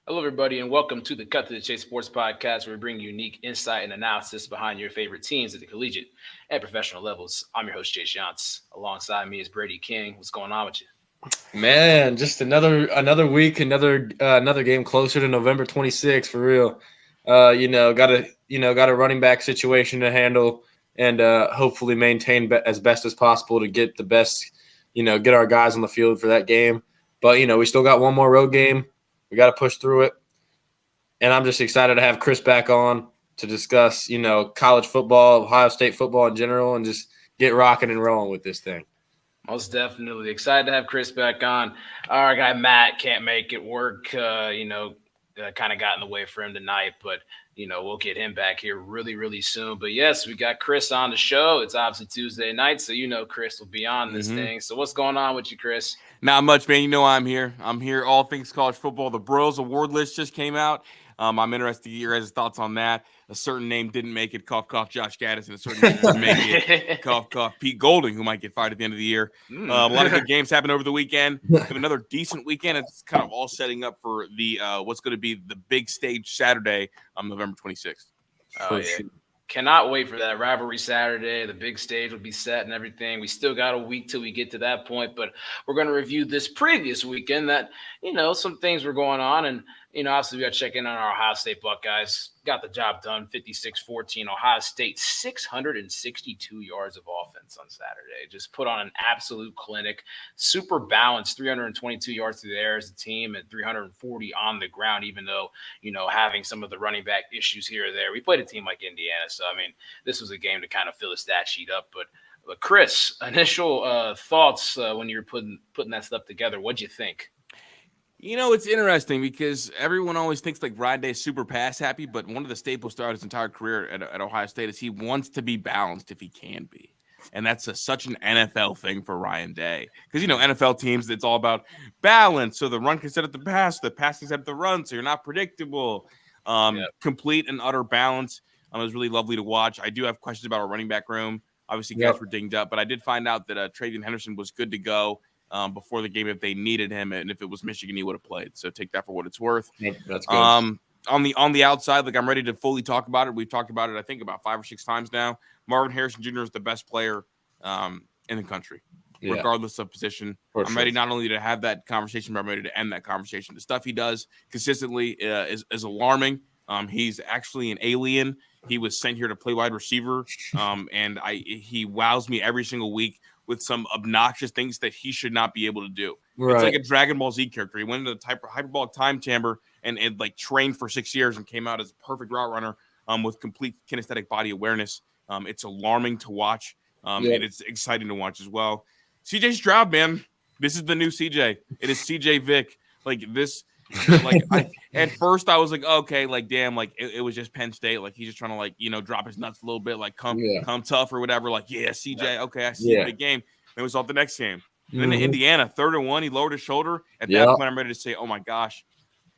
Hello, everybody, and welcome to the Cut to the Chase Sports Podcast, where we bring unique insight and analysis behind your favorite teams at the collegiate and professional levels. I'm your host, Chase Yance. Alongside me is Brady King. What's going on with you? Man, just another week, another game closer to November 26th for real. Got a running back situation to handle, and hopefully maintain as best as possible to get the best, get our guys on the field for that game. But we still got one more road game. We got to push through it, and I'm just excited to have Kris back on to discuss, college football, Ohio State football in general, and just get rocking and rolling with this thing. Most definitely excited to have Kris back on. Our guy Matt can't make it work. Kind of got in the way for him tonight, but we'll get him back here really, really soon. But yes, we got Kris on the show. It's obviously Tuesday night, so Kris will be on this thing. So what's going on with you, Kris? Not much, man. You know I'm here. I'm here. All things college football. The Broyles Award list just came out. I'm interested to get your guys' thoughts on that. A certain name didn't make it. Cough, cough, Josh Gaddis. And a certain name didn't make it. Cough, cough, Pete Golding, who might get fired at the end of the year. A lot of good games happened over the weekend. We have another decent weekend. It's kind of all setting up for the what's going to be the big stage Saturday on November 26th. Oh, yeah. Sure. Cannot wait for that rivalry Saturday. The big stage will be set and everything. We still got a week till we get to that point, but we're going to review this previous weekend that, some things were going on. And, obviously we got to check in on our Ohio State Buckeyes. Got the job done, 56-14. Ohio State, 662 yards of offense on Saturday. Just put on an absolute clinic. Super balanced, 322 yards through the air as a team and 340 on the ground, even though, having some of the running back issues here or there. We played a team like Indiana, so, this was a game to kind of fill the stat sheet up. But Kris, initial thoughts when you were putting that stuff together, what'd you think? It's interesting because everyone always thinks like Ryan Day is super pass happy, but one of the staples throughout his entire career at Ohio State is he wants to be balanced if he can be. And that's such an NFL thing for Ryan Day. Because, NFL teams, it's all about balance. So the run can set up the pass can set up the run, so you're not predictable. Complete and utter balance. It was really lovely to watch. I do have questions about our running back room. Obviously, guys were dinged up, but I did find out that Travion Henderson was good to go. Before the game if they needed him, and if it was Michigan, he would have played. So take that for what it's worth. That's good. On the outside, like I'm ready to fully talk about it. We've talked about it, I think, about 5 or 6 times now. Marvin Harrison Jr. is the best player in the country, regardless of position. I'm ready not only to have that conversation, but I'm ready to end that conversation. The stuff he does consistently is alarming. He's actually an alien. He was sent here to play wide receiver, and he wows me every single week with some obnoxious things that he should not be able to do. Right. It's like a Dragon Ball Z character. He went into the hyperbolic time chamber and like trained for 6 years and came out as a perfect route runner with complete kinesthetic body awareness. It's alarming to watch, and it's exciting to watch as well. CJ Stroud, man, this is the new CJ. It is CJ Vick. Like this. At first I was like, okay, like damn, like it was just Penn State, like he's just trying to like drop his nuts a little bit, like come tough or whatever. Like CJ, okay, I see the game. And it was off the next game. And then to Indiana, 3rd and 1, he lowered his shoulder. At that point, I'm ready to say, oh my gosh,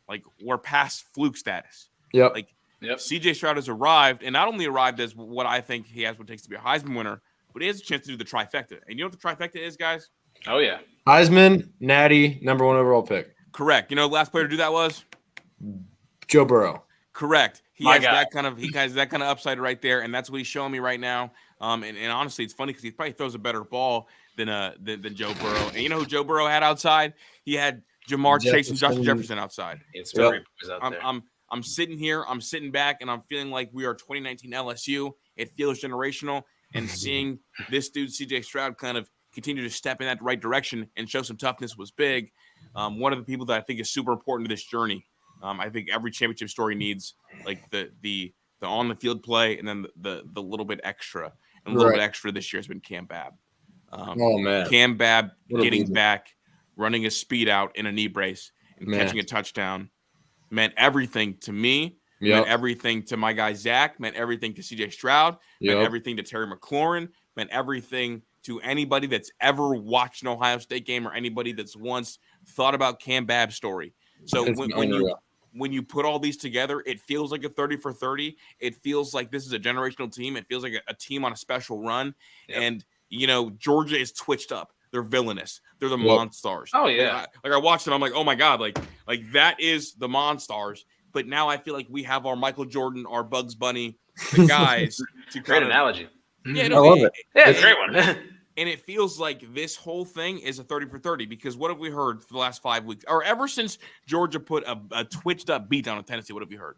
like we're past fluke status. CJ Stroud has arrived, and not only arrived as what I think he has what it takes to be a Heisman winner, but he has a chance to do the trifecta. And you know what the trifecta is, guys? Oh yeah, Heisman, Natty, #1 overall pick. Correct. You know, the last player to do that was Joe Burrow. Correct. He has that kind of upside right there, and that's what he's showing me right now. And honestly, it's funny because he probably throws a better ball than Joe Burrow. And you know who Joe Burrow had outside? He had Jamar Chase and Justin Jefferson outside. I'm sitting here, I'm sitting back, and I'm feeling like we are 2019 LSU. It feels generational, and seeing this dude CJ Stroud kind of continue to step in that right direction and show some toughness was big. One of the people that I think is super important to this journey. I think every championship story needs like the on the field play and then the little bit extra. And a little bit extra this year has been Cam Babb. Cam Babb getting back, running a speed out in a knee brace and catching a touchdown meant everything to me. Meant everything to my guy Zach. Meant everything to CJ Stroud. Meant everything to Terry McLaurin. Meant everything to anybody that's ever watched an Ohio State game or anybody that's once thought about Cam Babb's story. So when you put all these together, it feels like a 30 for 30. It feels like this is a generational team. It feels like a team on a special run. And, Georgia is twitched up. They're villainous. They're the Monstars. Oh yeah. Like I watched it, I'm like, oh my god, like that is the Monstars. But now I feel like we have our Michael Jordan, our Bugs Bunny, the guys to great analogy. Yeah, I love it. Yeah, it's a great one. And it feels like this whole thing is a 30 for 30 because what have we heard for the last 5 weeks? Or ever since Georgia put a twitched up beat down on Tennessee, what have we heard?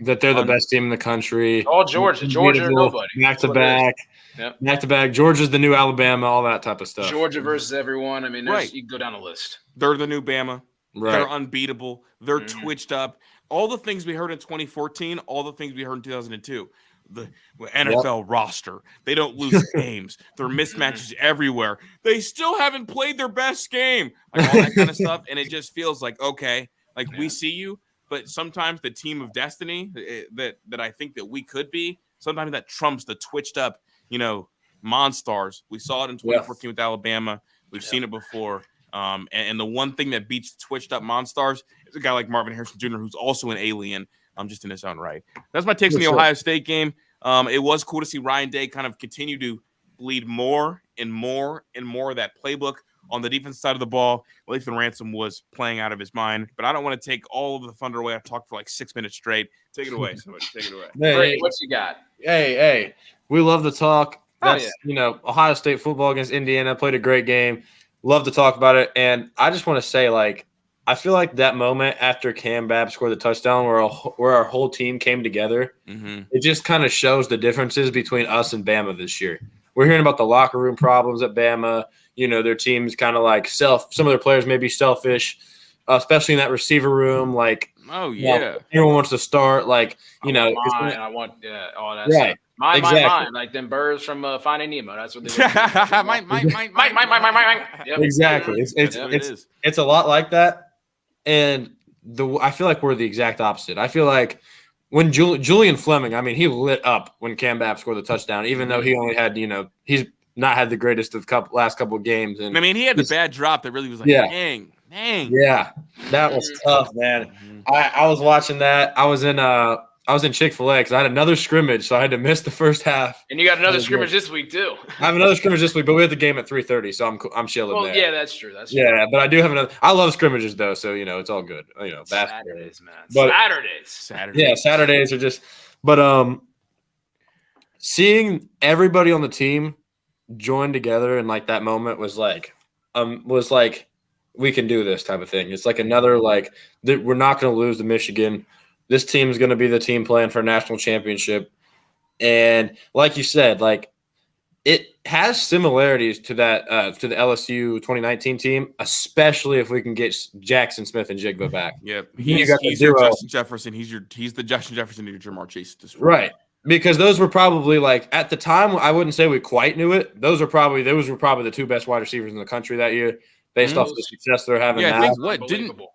That they're the best team in the country. All Georgia or nobody. Back to back. Yep. Back to back. Georgia's the new Alabama, all that type of stuff. Georgia versus everyone. I mean, you can go down the list. They're the new Bama. Right. They're unbeatable. They're twitched up. All the things we heard in 2014, all the things we heard in 2002. The NFL roster. They don't lose games. There are mismatches everywhere. They still haven't played their best game. Like all that kind of stuff. And it just feels like, okay, like we see you, but sometimes the team of destiny that I think that we could be, sometimes that trumps the twitched up, Monstars. We saw it in 2014 with Alabama. We've seen it before. And the one thing that beats twitched up Monstars is a guy like Marvin Harrison Jr., who's also an alien. Just in his own right. That's my takes on the Ohio State game. It was cool to see Ryan Day kind of continue to bleed more and more and more of that playbook on the defense side of the ball. Lathan Ransom was playing out of his mind, but I don't want to take all of the thunder away. I've talked for like 6 minutes straight. Take it away. Somebody take it away. Hey, what you got? Hey, we love to talk. That's, Ohio State football against Indiana. Played a great game. Love to talk about it. And I just want to say, I feel like that moment after Cam Babb scored the touchdown where our whole team came together, it just kind of shows the differences between us and Bama this year. We're hearing about the locker room problems at Bama. Their team's kind of like some of their players may be selfish, especially in that receiver room. Everyone wants to start. I want all that stuff. Mine, like them birds from Finding Nemo. That's what they were. Mine. Yep. Exactly. It's a lot like that. And I feel like we're the exact opposite. I feel like when Julian Fleming, he lit up when Cam Babb scored the touchdown, even though he only had, he's not had the greatest of last couple of games. And he had the bad drop that really was like, dang. Yeah, that was tough, man. I was watching that. I was in Chick-fil-A because I had another scrimmage, so I had to miss the first half. And you got another scrimmage this week too. I have another scrimmage this week, but we have the game at 3:30, so I'm chilling there. Yeah, that's true. Yeah, but I do have another. I love scrimmages though, so it's all good. Saturdays, man. But, Saturdays. Yeah, Saturdays are just. But seeing everybody on the team join together in that moment was like we can do this type of thing. It's like another we're not going to lose to Michigan. This team is going to be the team playing for a national championship. And like you said, it has similarities to that to the LSU 2019 team, especially if we can get Jackson Smith and Jigba back. Yeah, he's your Justin Jefferson. He's the Justin Jefferson of your Jamar Chase. Right. Because those were probably at the time, I wouldn't say we quite knew it. Those were probably the two best wide receivers in the country that year, based off the success they're having now. I think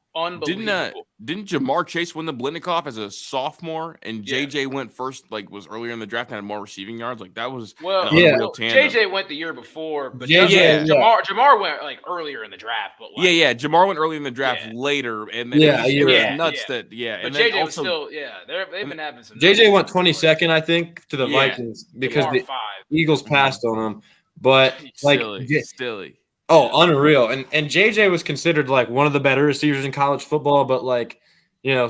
didn't Jamar Chase win the Blitnikoff as a sophomore, and JJ went first, was earlier in the draft and had more receiving yards? That was JJ went the year before, but Jamar went earlier in the draft. But Jamar went early in the draft later, and then it was nuts that But JJ was still they've been having some. JJ went 22nd, I think, to the Vikings because the Eagles passed on him, but silly. Oh, unreal. And JJ was considered one of the better receivers in college football, but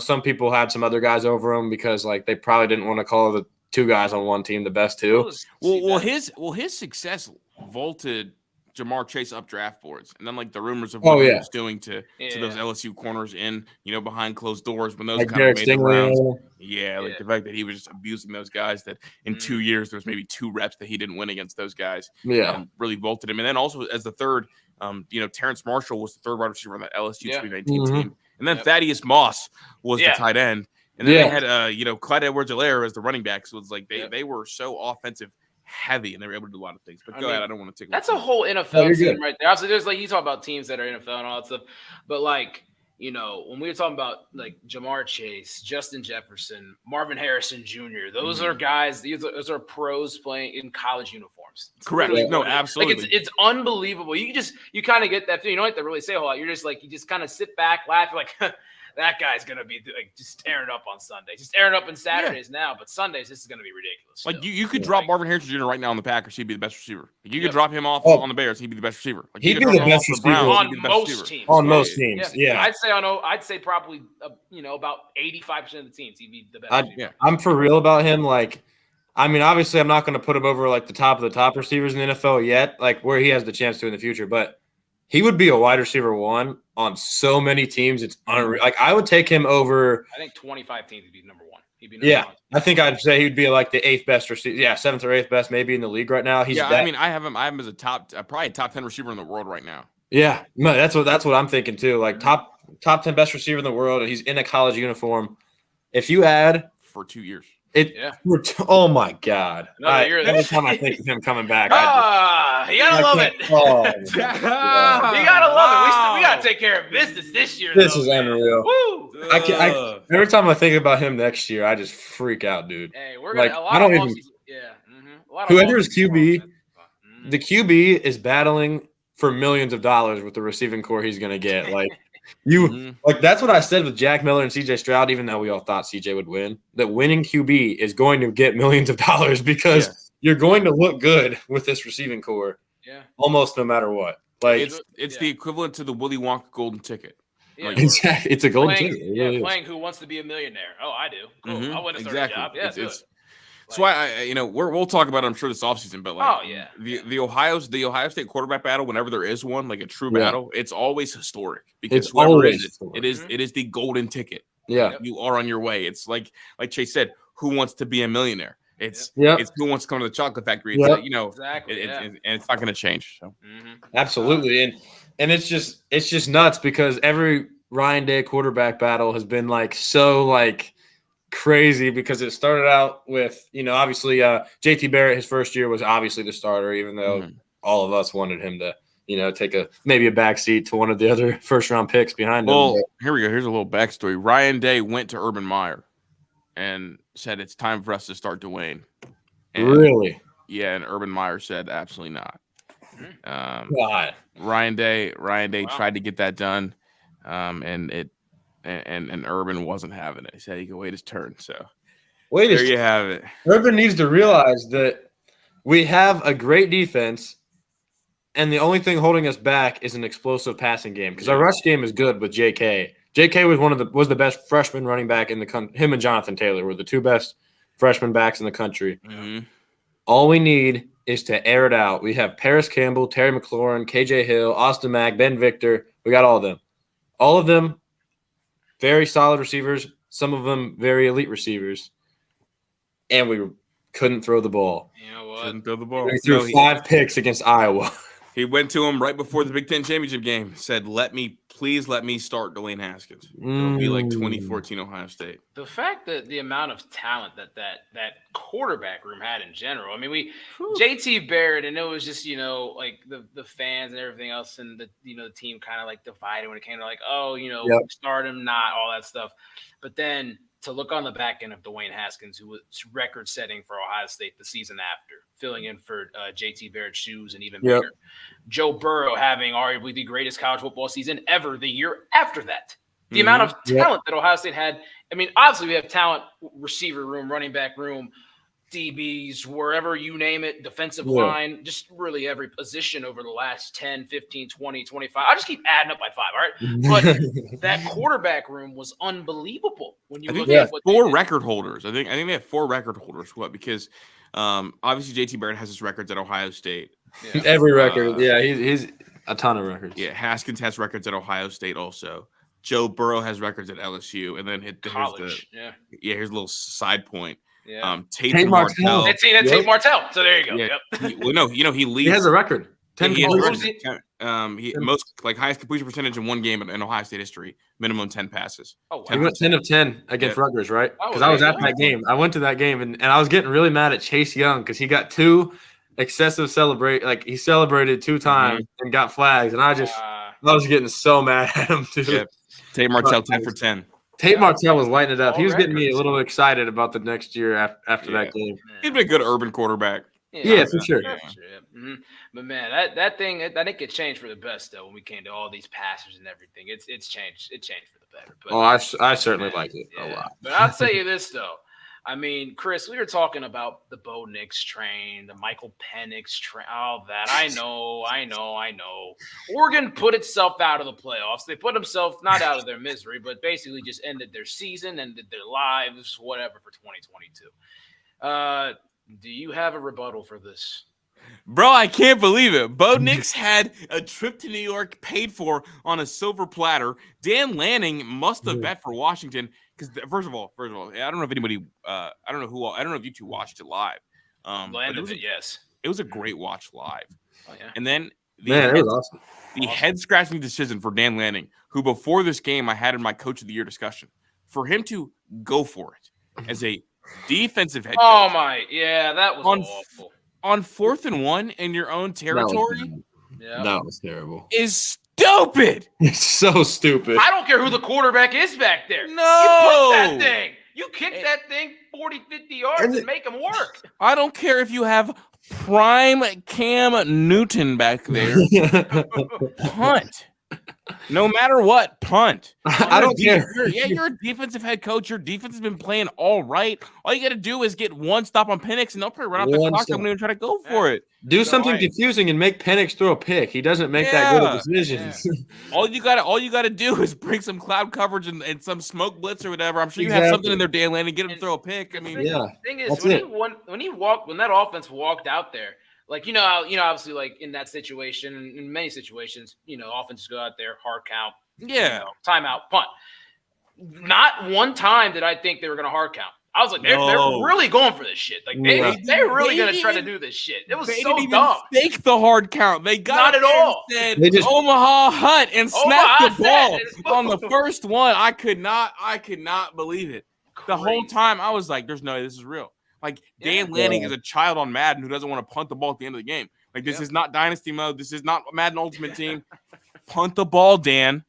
some people had some other guys over him because they probably didn't want to call the two guys on one team the best two. Well, his success vaulted Jamar Chase up draft boards, and then the rumors of what he was doing to those LSU corners behind closed doors when those kind of made the rounds. The fact that he was just abusing those guys, that in 2 years there was maybe 2 reps that he didn't win against those guys. Really vaulted him. And then also as the third, Terrence Marshall was the third wide receiver on that LSU 2019 team, and then Thaddeus Moss was the tight end, and then they had Clyde Edwards-Helaire as the running back. So it's they were so offensive heavy, and they were able to do a lot of things. But go ahead, I don't want to take. That's a whole NFL team right there. Also, there's you talk about teams that are NFL and all that stuff, but when we were talking about Jamar Chase, Justin Jefferson, Marvin Harrison Jr., those are guys. Those are pros playing in college uniforms. Correct. No, absolutely. It's unbelievable. You kind of get that feeling. You don't have to really say a whole lot. You're just you just kind of sit back, laugh, that guy's gonna be like just tearing up on Sunday, just tearing up on Saturdays now, but Sundays this is gonna be ridiculous. Like still. you could drop Marvin Harrison Jr. right now on the Packers, he'd be the best receiver. Like you could drop him off on the Bears, he'd be the best receiver. Like he'd be the best receiver on most teams. On most teams, yeah. I'd say probably about 85% of the teams he'd be the best receiver. I'm for real about him. Like, I mean, obviously, I'm not going to put him over like the top of the top receivers in the NFL yet, like where he has the chance to in the future. But he would be a wide receiver 1 on so many teams. It's unreal. Like, I would take him over. I think 25 teams would be number 1. He'd be number 1. I think I'd say he'd be like the 8th best receiver. Yeah, 7th or 8th best maybe in the league right now. I mean, I have him as probably a top 10 receiver in the world right now. Yeah, no, that's what I'm thinking too. Like top 10 best receiver in the world, and he's in a college uniform. If you add for 2 years. Oh my God! Every time I think of him coming back, you gotta love it. You gotta love it. We gotta take care of business this year. This is unreal. Woo! Every time I think about him next year, I just freak out, dude. Hey, we're gonna a lot of whoever is QB, the QB is battling for millions of dollars with the receiving core he's gonna get. Like. Like that's what I said with Jack Miller and CJ Stroud, even though we all thought CJ would win, that winning QB is going to get millions of dollars because you're going to look good with this receiving core. Yeah. Almost no matter what. Like it's the equivalent to the Willy Wonka golden ticket. Yeah, exactly. It's a golden ticket. Playing Who Wants to Be a Millionaire. Oh, I do. Cool. I want to start a job. Yeah, so we'll talk about it, I'm sure, this offseason, but the Ohio State quarterback battle, whenever there is one, like a true battle, it's always historic because it is the golden ticket. Yeah, you are on your way. It's like Chase said, who wants to be a millionaire? It's who wants to come to the chocolate factory. It's and it's not going to change. So. Absolutely, and it's just nuts because every Ryan Day quarterback battle has been crazy because it started out with, obviously JT Barrett, his first year was obviously the starter, even though all of us wanted him to, take maybe a backseat to one of the other first round picks behind him. Well, here we go. Here's a little backstory. Ryan Day went to Urban Meyer and said, it's time for us to start Dwayne. And, really? Yeah. And Urban Meyer said, absolutely not. God. Ryan Day tried to get that done. And Urban wasn't having it. He said he could wait his turn. So there you have it. Urban needs to realize that we have a great defense, and the only thing holding us back is an explosive passing game because our rush game is good with J.K. J.K. was the best freshman running back in the country. Him and Jonathan Taylor were the 2 best freshman backs in the country. Mm-hmm. All we need is to air it out. We have Paris Campbell, Terry McLaurin, K.J. Hill, Austin Mack, Ben Victor. We got all of them. All of them. Very solid receivers, some of them very elite receivers, and we couldn't throw the ball. You know what? Couldn't throw the ball. We threw 5 picks against Iowa. He went to him right before the Big Ten championship game, said, please let me start Dwayne Haskins. It'll be like 2014 Ohio State. The fact that the amount of talent that quarterback room had in general. I mean, JT Barrett, and it was just, the fans and everything else, and the team kind of divided when it came to start him, not all that stuff. But then to look on the back end of Dwayne Haskins, who was record-setting for Ohio State the season after, filling in for JT Barrett's shoes and even bigger. Joe Burrow having arguably the greatest college football season ever the year after that. The amount of talent that Ohio State had. I mean, obviously we have talent, receiver room, running back room, DBs, wherever you name it, defensive line, just really every position over the last 10, 15, 20, 25. I'll just keep adding up by 5, all right? But that quarterback room was unbelievable. When you look at what 4 record holders. I think they have 4 record holders. What? Because obviously JT Barrett has his records at Ohio State. Yeah. Every record. He's a ton of records. Yeah, Haskins has records at Ohio State also. Joe Burrow has records at LSU. And then here's a little side point. Yeah. Tate Martell. That's Tate Martell. So there you go. Yeah. Yep. He leads. He has a record. 10 most highest completion percentage in one game in Ohio State history. Minimum 10 passes. Oh, wow. He went 10 of 10 against Rutgers, right? Because I was at that game. I went to that game, and I was getting really mad at Chase Young because he got 2 excessive he celebrated 2 times and got flags, and I was getting so mad at him too. Yeah. Tate Martell 10 for 10. Tate Martell was lighting it up. He was getting me a little excited about the next year after that game. He'd been a good urban quarterback. Yeah, for sure. Yeah. Mm-hmm. But man, that thing, I think it changed for the best though when we came to all these passers and everything. It's changed. It changed for the better. But I certainly like it a lot. But I'll tell you this though. I mean, Kris, we were talking about the Bo Nix train, the Michael Penix train, all that. I know. Oregon put itself out of the playoffs. They put themselves not out of their misery, but basically just ended their season, ended their lives, whatever, for 2022. Do you have a rebuttal for this? Bro, I can't believe it. Bo Nix had a trip to New York paid for on a silver platter. Dan Lanning must have bet for Washington because first of all, I don't know if anybody, I don't know if you two watched it live. Yes, it was a great watch live. Oh yeah, and then it was awesome. The head scratching decision for Dan Lanning, who before this game I had in my Coach of the Year discussion, for him to go for it as a defensive head coach. Oh my, yeah, that was awful. On 4th and 1 in your own territory, that was terrible. Is stupid. It's so stupid. I don't care who the quarterback is back there. No. You put that thing. You kick that thing 40, 50 yards and make them work. I don't care if you have prime Cam Newton back there. Punt. No matter what, punt. I don't care. You're a defensive head coach. Your defense has been playing all right. All you got to do is get one stop on Penix, and they'll probably run out the clock. I'm going to try to go for it. Do something confusing and make Penix throw a pick. He doesn't make that good of decisions. Yeah. All you got to do is bring some cloud coverage and some smoke blitz or whatever. I'm sure you have something in there, Dan Lanning, get him to throw a pick. I mean, the thing is, when that offense walked out there. Like, obviously, like in that situation, in many situations, offenses go out there, hard count, timeout, punt. Not one time did I think they were going to hard count. I was like, they're really going for this shit. Like, they're really going to try to do this shit. It was so dumb. Fake the hard count. They got not at all. Said Omaha Hut and snapped the ball on the first one. I could not believe it. Crazy. The whole time I was like, "There's no way this is real." Like Dan Lanning is a child on Madden who doesn't want to punt the ball at the end of the game. Like this is not Dynasty mode. This is not Madden Ultimate Team. Punt the ball, Dan.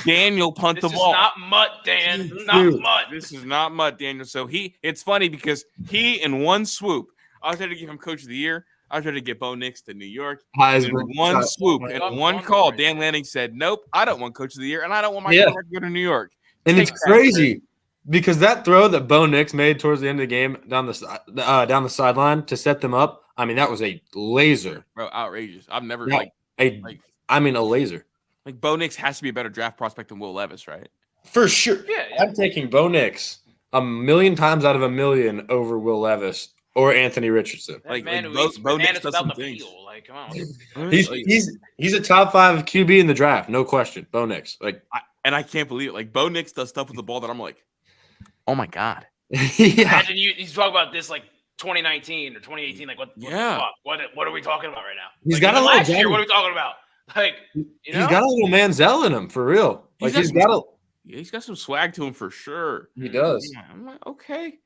Daniel, punt the ball. This is not Mutt, Dan. Not Mutt. This is not Mutt, Daniel. So it's funny because he, in one swoop, I was trying to give him Coach of the Year. I was trying to get Bo Nix to New York. In one swoop and one call, Dan Lanning said, "Nope, I don't want Coach of the Year, and I don't want my quarterback to go to New York." And it's crazy. Because that throw that Bo Nix made towards the end of the game down the sideline to set them up, I mean, that was a laser. Bro, outrageous. I've never a laser. Like Bo Nix has to be a better draft prospect than Will Levis, right? For sure. Yeah. I'm taking Bo Nix 1,000,000 times out of 1,000,000 over Will Levis or Anthony Richardson. Bo Nix does some things. Like, come on. He's a top 5 QB in the draft, no question. Bo Nix. I can't believe it. Like Bo Nix does stuff with the ball that I'm like, oh my God. Imagine you talk about this like 2019 or 2018. Like, what the fuck? What are we talking about right now? He's got a little last year, what are we talking about? Like, he's got a little Manziel in him for real. He's got some swag to him for sure. He does. I'm like, okay.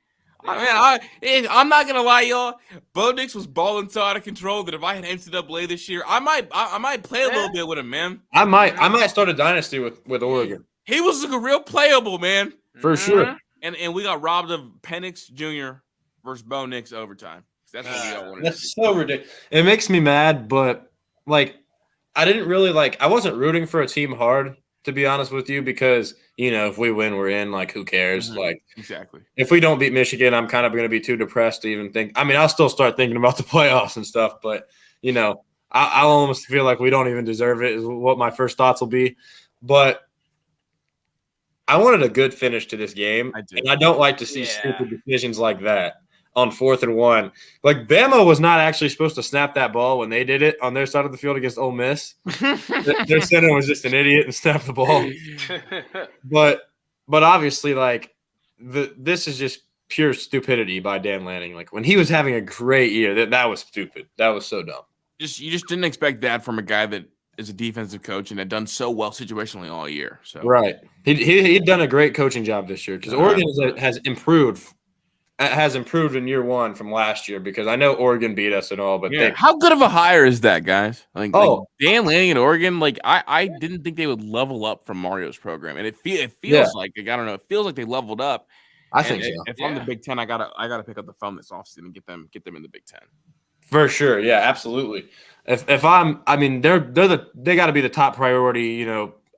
I'm not gonna lie, y'all. Bo Nix was balling so out of control that if I had NCAA this year, I might play a little bit with him, man. I might start a dynasty with Oregon. He was looking real playable, man. For sure. And we got robbed of Penix Jr. versus Bo Nix overtime. That's what we all wanted. That's so ridiculous. It makes me mad, but I didn't really I wasn't rooting for a team hard, to be honest with you, because if we win, we're in. Like, who cares? Exactly. If we don't beat Michigan, I'm kind of going to be too depressed to even think. I mean, I'll still start thinking about the playoffs and stuff, but I'll almost feel like we don't even deserve it. Is what my first thoughts will be. But I wanted a good finish to this game, and I don't like to see stupid decisions like that on 4th and 1. Like, Bama was not actually supposed to snap that ball when they did it on their side of the field against Ole Miss. Their center was just an idiot and snapped the ball. But obviously, this is just pure stupidity by Dan Lanning. Like, when he was having a great year, that was stupid. That was so dumb. You just didn't expect that from a guy that is a defensive coach and had done so well situationally all year. So right, he'd done a great coaching job this year because Oregon has improved in year one from last year. Because I know Oregon beat us and all, but how good of a hire is that, guys? Like Dan Lanning in Oregon. Like I didn't think they would level up from Mario's program, and it feels like I don't know. It feels like they leveled up. I think so. If I'm the Big Ten, I gotta pick up the phone this offseason and get them in the Big Ten. For sure. Yeah, absolutely. If I mean, they got to be the top priority,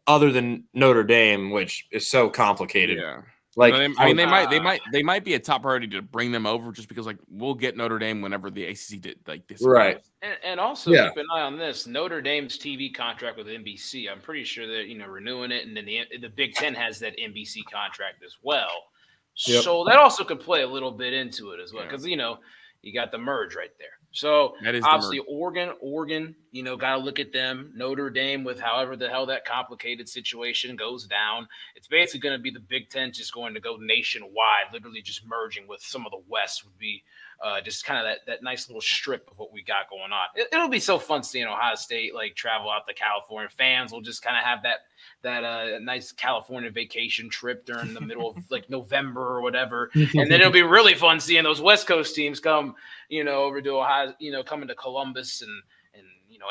other than Notre Dame, which is so complicated. Yeah. Like, they might be a top priority to bring them over just because we'll get Notre Dame whenever the ACC did this. Right. And also keep an eye on this. Notre Dame's TV contract with NBC. I'm pretty sure that renewing it, and then the Big Ten has that NBC contract as well. Yep. So that also could play a little bit into it as well, because you got the merge right there. So obviously Oregon, got to look at them. Notre Dame, with however the hell that complicated situation goes down, it's basically going to be the Big Ten just going to go nationwide, literally just merging with some of the West would be just kind of that nice little strip of what we got going on. It'll be so fun seeing Ohio State travel out to California. Fans will just kind of have that nice California vacation trip during the middle of November or whatever. And then it'll be really fun seeing those West Coast teams come, over to Ohio, coming to Columbus and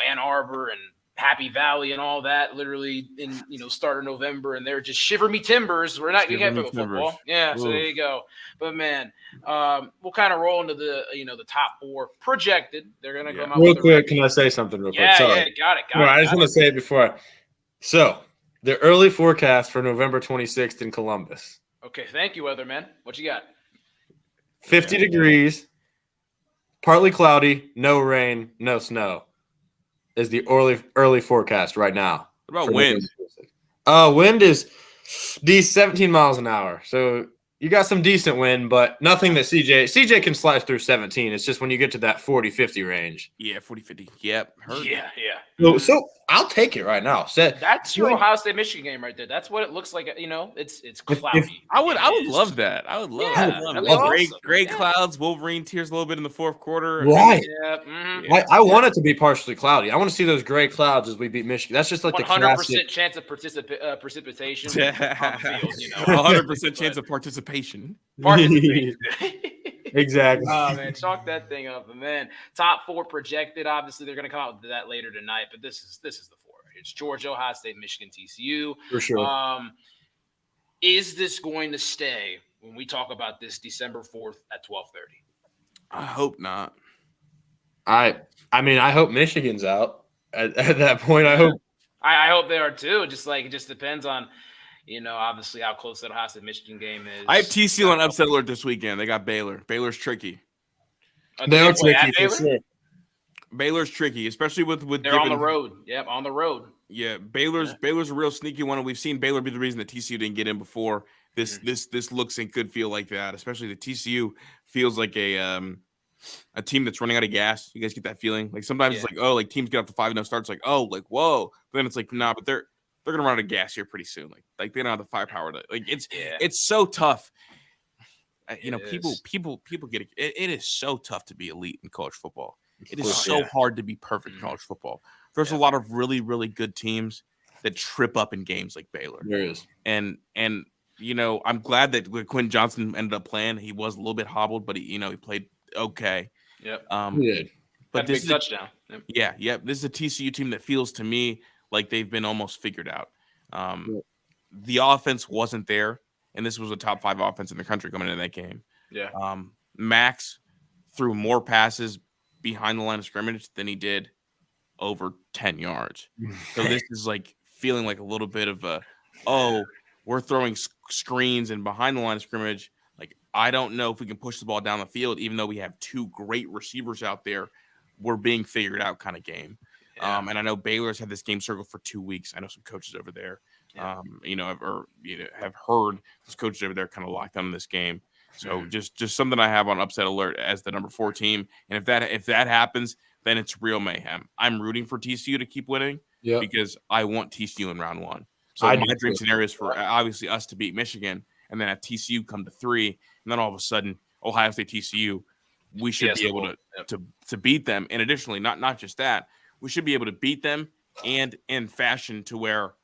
Ann Arbor and Happy Valley and all that, literally in, start of November, and they're just shiver me timbers. We're not going to get football. Yeah. So there you go. But man, we'll kind of roll into the, the top 4 projected. They're going to come out real quick. Can I say something real quick? Sorry. Yeah, got it. I just want to say it before. So the early forecast for November 26th in Columbus. Okay. Thank you, weatherman. What you got? 50 degrees, partly cloudy, no rain, no snow is the early forecast right now. What about wind? Wind is 17 miles an hour. So you got some decent wind, but nothing that CJ can slice through 17. It's just when you get to that 40-50 range. Yeah, 40-50. Yep. Yeah. So I'll take it right now. That's your Ohio State Michigan game right there. That's what it looks like. It's cloudy. I would love that. I would love that. Awesome. Great clouds. Wolverine tears a little bit in the fourth quarter. Right. Yeah. Mm-hmm. I want it to be partially cloudy. I want to see those gray clouds as we beat Michigan. That's just like 100% chance of precipitation. 100% chance of participation. Exactly. Oh man, chalk that thing up. And then top 4 projected. Obviously, they're going to come out with that later tonight. But this is the 4. It's Georgia, Ohio State, Michigan, TCU. For sure. Is this going to stay when we talk about this December 4th at 12:30? I hope not. I mean, I hope Michigan's out at that point. I hope. I hope they are too. It just depends on. Obviously how close that Ohio State Michigan game is. I have TCU on upset alert this weekend. They got Baylor. Baylor's tricky. They're tricky for sure. Baylor's tricky, especially with they're on the road. Yep, on the road. Yeah, Baylor's a real sneaky one, and we've seen Baylor be the reason that TCU didn't get in before. This looks and could feel like that, especially the TCU feels like a team that's running out of gas. You guys get that feeling? Like sometimes it's like teams get up to 5-0 starts, like whoa, but then it's like nah, but they're gonna run out of gas here pretty soon. Like they don't have the firepower to it's so tough. People get it. It is so tough to be elite in college football. It is so hard to be perfect in college football. There's a lot of really, really good teams that trip up in games like Baylor. There is. And I'm glad that Quinn Johnson ended up playing. He was a little bit hobbled, but he played okay. Yep. But this is a touchdown. Yep. Yeah. This is a TCU team that feels to me like they've been almost figured out. The offense wasn't there, and this was a top 5 offense in the country coming into that game. Yeah. Max threw more passes behind the line of scrimmage than he did over 10 yards. So this is feeling like a little bit of we're throwing screens and behind the line of scrimmage. I don't know if we can push the ball down the field, even though we have 2 great receivers out there. We're being figured out kind of game. Yeah. And I know Baylor's had this game circled for 2 weeks. I know some coaches over there, have heard those coaches over there kind of locked on this game. So just something I have on upset alert as the number 4 team. And if that happens, then it's real mayhem. I'm rooting for TCU to keep winning because I want TCU in round 1. So my dream scenario is for obviously us to beat Michigan and then have TCU come to 3, and then all of a sudden Ohio State TCU, we should be able to beat them. And additionally, not just that, we should be able to beat them and in fashion to where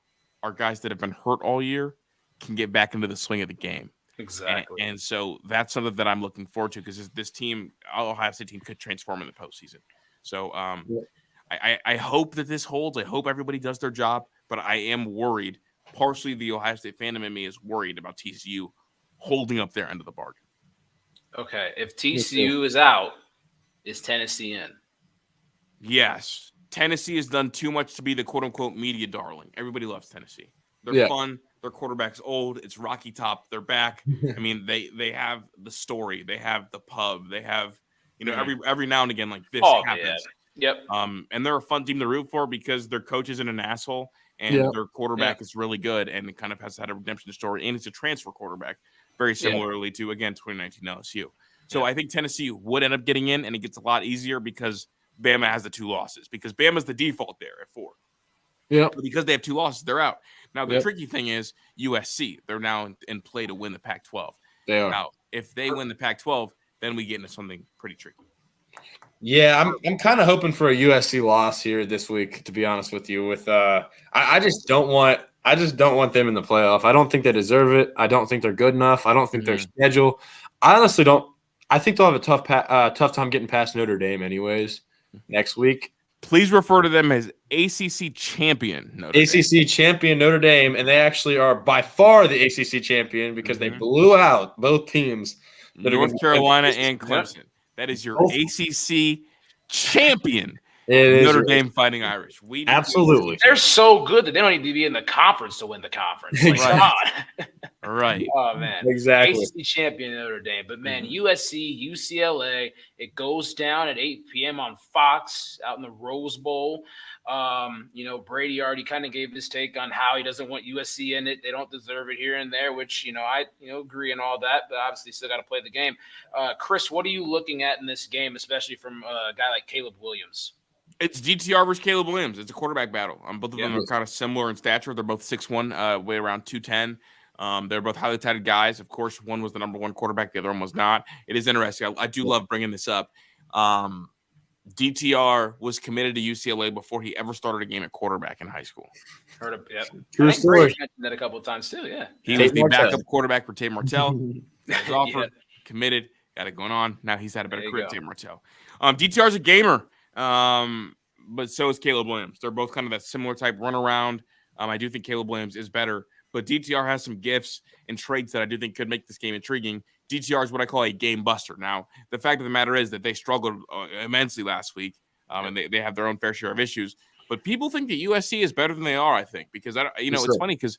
our guys that have been hurt all year can get back into the swing of the game. Exactly. And so that's something that I'm looking forward to because this team, Ohio State team, could transform in the postseason. So I hope that this holds. I hope everybody does their job, but I am worried. Partially the Ohio State fandom in me is worried about TCU holding up their end of the bargain. Okay. If TCU is out, is Tennessee in? Yes. Tennessee has done too much to be the quote-unquote media darling. Everybody loves Tennessee. They're fun. Their quarterback's old. It's Rocky Top. They're back. I mean, they have the story. They have the pub. They have, every now and again like this happens. Yep. And they're a fun team to root for because their coach isn't an asshole and their quarterback is really good and it kind of has had a redemption story. And it's a transfer quarterback, very similarly to, again, 2019 LSU. So I think Tennessee would end up getting in, and it gets a lot easier because Bama has the 2 losses, because Bama's the default there at 4. Yeah. Because they have 2 losses, they're out. Now, the tricky thing is USC. They're now in play to win the Pac-12. They are. Now, if they win the Pac-12, then we get into something pretty tricky. Yeah, I'm kind of hoping for a USC loss here this week, to be honest with you. With I just don't want them in the playoff. I don't think they deserve it. I don't think they're good enough. I don't think their schedule. I honestly don't. I think they'll have a tough time getting past Notre Dame, anyways, next week. Please refer to them as ACC champion Notre Dame. Champion Notre Dame, and they actually are by far the ACC champion because they blew out both teams. North Carolina and Clemson. That is your ACC champion, Notre Dame Fighting Irish. Absolutely. They're so good that they don't need to be in the conference to win the conference. Like, come on. Right. Oh, man. Exactly. ACC champion Notre Dame. But, man, USC, UCLA, it goes down at 8 p.m. on Fox out in the Rose Bowl. Brady already kind of gave his take on how he doesn't want USC in it. They don't deserve it here and there, which, I agree and all that, but obviously still got to play the game. Kris, what are you looking at in this game, especially from a guy like Caleb Williams? It's DTR versus Caleb Williams. It's a quarterback battle. Both of them are kind of similar in stature. They're both 6'1", weigh around 210. They're both highly touted guys. Of course, one was the number 1 quarterback. The other one was not. It is interesting. I do love bringing this up. DTR was committed to UCLA before he ever started a game at quarterback in high school. Heard of it. True story. Mentioned that a couple of times too. Yeah, he was the backup quarterback for Tate Martell. Was offered, committed, got it going on. Now he's had a better career than Tate Martell. DTR's a gamer, but so is Caleb Williams. They're both kind of that similar type run around. I do think Caleb Williams is better, but DTR has some gifts and traits that I do think could make this game intriguing. DTR is what I call a game buster. Now, the fact of the matter is that they struggled immensely last week, and they have their own fair share of issues. But people think that USC is better than they are, I think, because, it's funny because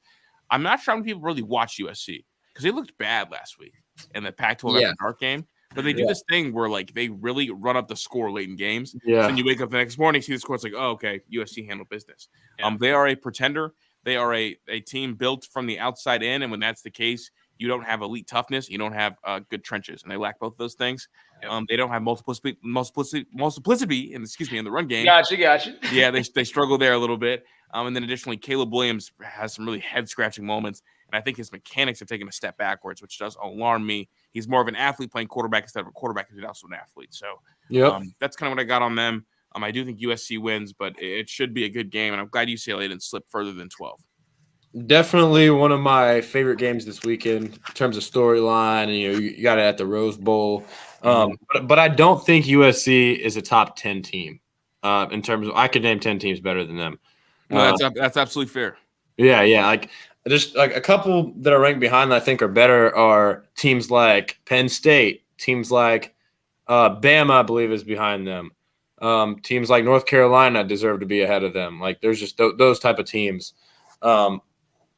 I'm not sure how many people really watch USC because they looked bad last week in the Pac-12 after dark game. But they do this thing where, like, they really run up the score late in games. Yeah. So then you wake up the next morning, see the score, it's like, oh, okay, USC handled business. Yeah. They are a pretender. They are a team built from the outside in, and when that's the case, you don't have elite toughness. You don't have good trenches, and they lack both of those things. Yep. They don't have multiplicity in the run game. Gotcha. Yeah, they struggle there a little bit. And then additionally, Caleb Williams has some really head-scratching moments, and I think his mechanics have taken a step backwards, which does alarm me. He's more of an athlete playing quarterback instead of a quarterback who's also an athlete. So that's kind of what I got on them. I do think USC wins, but it should be a good game, and I'm glad UCLA didn't slip further than 12. Definitely one of my favorite games this weekend in terms of storyline, and you got it at the Rose Bowl. But I don't think USC is a top 10 team in terms of I could name 10 teams better than them. No, that's absolutely fair. Yeah. Like just like a couple that are ranked behind that I think are better are teams like Penn State, teams like Bama, I believe, is behind them. Teams like North Carolina deserve to be ahead of them. Like there's just those type of teams.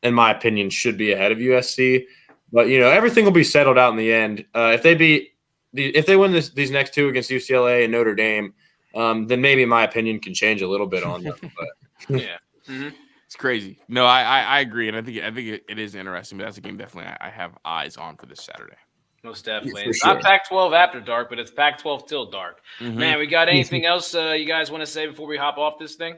In my opinion, should be ahead of USC. But, everything will be settled out in the end. If they win these next 2 against UCLA and Notre Dame, then maybe my opinion can change a little bit on them. But yeah. Mm-hmm. It's crazy. No, I agree. And I think it is interesting, but that's a game definitely I have eyes on for this Saturday. Most definitely. It's not Pac-12 after dark, but it's Pac-12 till dark. Mm-hmm. Man, we got anything else you guys want to say before we hop off this thing?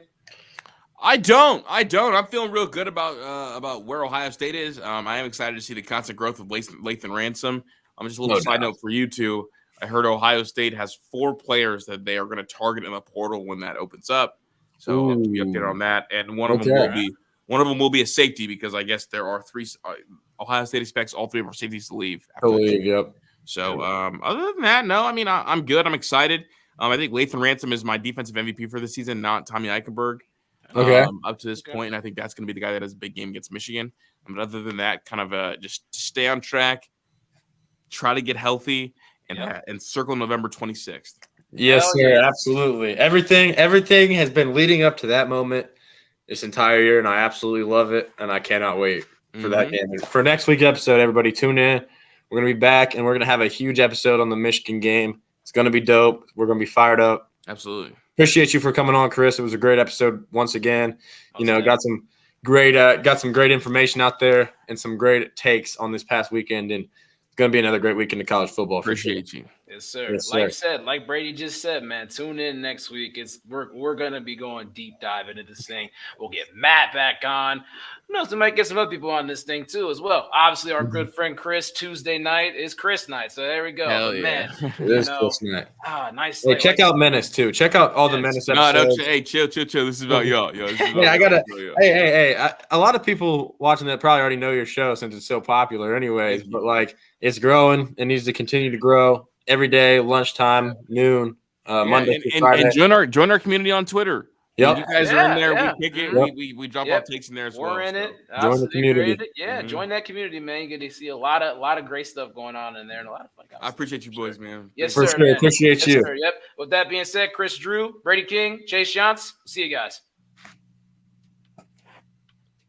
I don't. I'm feeling real good about where Ohio State is. I am excited to see the constant growth of Lathan Ransom. Just a little side note for you two. I heard Ohio State has 4 players that they are going to target in the portal when that opens up. So I'll keep you updated on that. And one of them will be a safety because I guess there are 3. Ohio State expects all 3 of our safeties to leave. Yep. So other than that, no. I mean, I'm good. I'm excited. I think Lathan Ransom is my defensive MVP for the season, not Tommy Eichenberg. Okay. Up to this point, and I think that's going to be the guy that has a big game against Michigan. But other than that, kind of just stay on track, try to get healthy, and circle November 26th. Yes, Hell sir. yeah. Absolutely. Everything has been leading up to that moment this entire year, and I absolutely love it, and I cannot wait for that game. For next week's episode, everybody tune in. We're going to be back, and we're going to have a huge episode on the Michigan game. It's going to be dope. We're going to be fired up. Absolutely. Appreciate you for coming on, Kris. It was a great episode once again. Got some great information out there and some great takes on this past weekend, and it's going to be another great weekend of college football. Appreciate you. Yes, sir. Yes, sir. Like Brady just said, man, tune in next week. We're gonna be going deep dive into this thing. We'll get Matt back on. Who knows? We might get some other people on this thing too as well. Obviously, our good friend Kris, Tuesday night is Kris night. So there we go. Hell yeah. Man, it is Kris night. Nice. Hey, check out Menace too. Check out all the Menace episodes. No, hey, chill. This is about y'all. Hey, a lot of people watching that probably already know your show since it's so popular anyways, but like it's growing. It needs to continue to grow every day, lunchtime, noon, Monday through Friday. And join our community on Twitter. Yep. You guys are in there. We kick it. Yep. We drop off takes in there as well. We're in it. Join the community. Join that community, man. You get to see a lot of great stuff going on in there and a lot of fun. I appreciate you boys, man. Yes, for sir. Sure. Appreciate you. Sir. Yep. With that being said, Kris Drew, Brady King, Chase Shantz. See you guys.